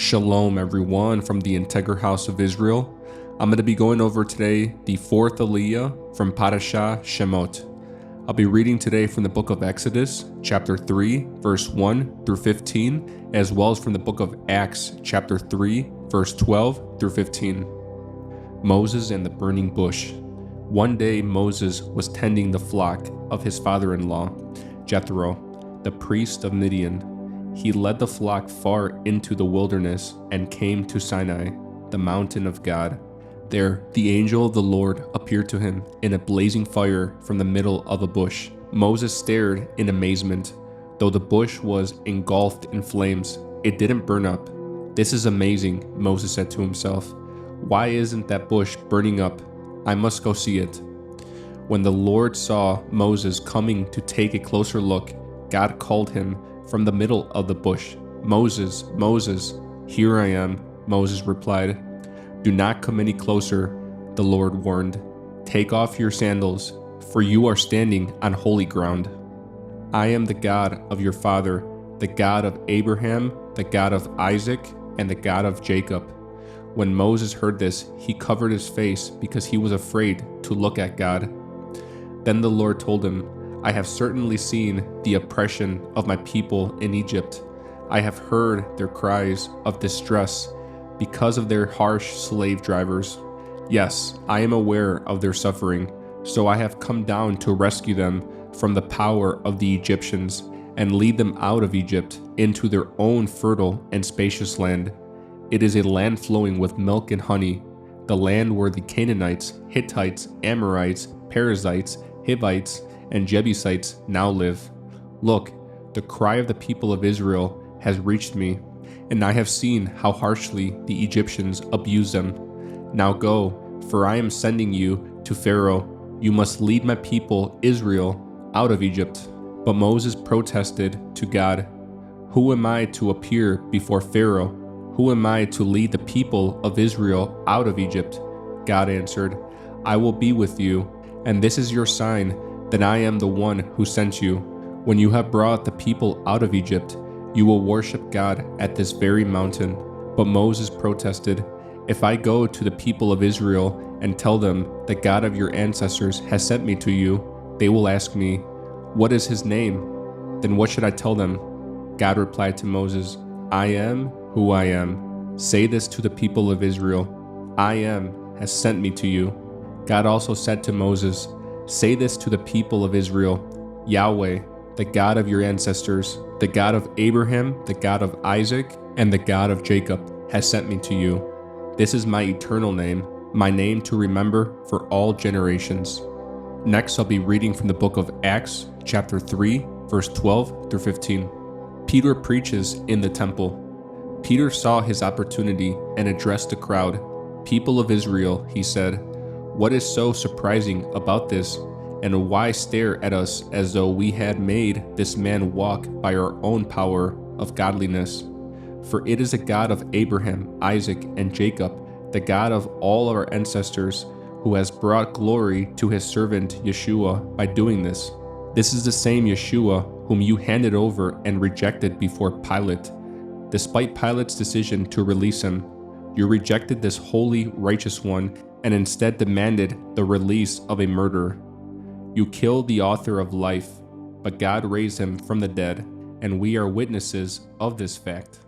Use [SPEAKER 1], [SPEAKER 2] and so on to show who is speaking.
[SPEAKER 1] Shalom everyone from the Integral House of Israel. I'm going to be going over today the fourth Aliyah from Parashah Shemot. I'll be reading today from the book of Exodus, chapter 3, verse 1 through 15, as well as from the book of Acts, chapter 3, verse 12 through 15. Moses and the burning bush. One day Moses was tending the flock of his father-in-law, Jethro, the priest of Midian. He led the flock far into the wilderness and came to Sinai, the mountain of God. There, the angel of the Lord appeared to him in a blazing fire from the middle of a bush. Moses stared in amazement. Though the bush was engulfed in flames, it didn't burn up. "This is amazing," Moses said to himself. "Why isn't that bush burning up? I must go see it." When the Lord saw Moses coming to take a closer look, God called him from the middle of the bush. "Moses, Moses." "Here I am," Moses replied. "Do not come any closer," the Lord warned. "Take off your sandals, for you are standing on holy ground. I am the God of your father, the God of Abraham, the God of Isaac, and the God of Jacob." When Moses heard this, he covered his face because he was afraid to look at God. Then the Lord told him, "I have certainly seen the oppression of my people in Egypt. I have heard their cries of distress because of their harsh slave drivers. Yes, I am aware of their suffering, so I have come down to rescue them from the power of the Egyptians and lead them out of Egypt into their own fertile and spacious land. It is a land flowing with milk and honey, the land where the Canaanites, Hittites, Amorites, Perizzites, Hivites, and Jebusites now live. Look, the cry of the people of Israel has reached me, and I have seen how harshly the Egyptians abuse them. Now go, for I am sending you to Pharaoh. You must lead my people Israel out of Egypt." But Moses protested to God, "Who am I to appear before Pharaoh? Who am I to lead the people of Israel out of Egypt?" God answered, "I will be with you, and this is your sign that I am the one who sent you. When you have brought the people out of Egypt, you will worship God at this very mountain." But Moses protested, "If I go to the people of Israel and tell them the God of your ancestors has sent me to you, they will ask me, 'What is his name?' Then what should I tell them?" God replied to Moses, "I am who I am. Say this to the people of Israel, 'I am has sent me to you.'" God also said to Moses, "Say this to the people of Israel, 'Yahweh, the God of your ancestors, the God of Abraham, the God of Isaac, and the God of Jacob, has sent me to you. This is my eternal name, my name to remember for all generations." Next, I'll be reading from the book of Acts, chapter 3, verse 12 through 15. Peter preaches in the temple. Peter saw his opportunity and addressed the crowd. "People of Israel," he said, "what is so surprising about this? And why stare at us as though we had made this man walk by our own power of godliness? For it is the God of Abraham, Isaac, and Jacob, the God of all our ancestors, who has brought glory to his servant Yeshua by doing this. This is the same Yeshua whom you handed over and rejected before Pilate. Despite Pilate's decision to release him, you rejected this holy, righteous one and instead demanded the release of a murderer. You killed the author of life, but God raised him from the dead, and we are witnesses of this fact."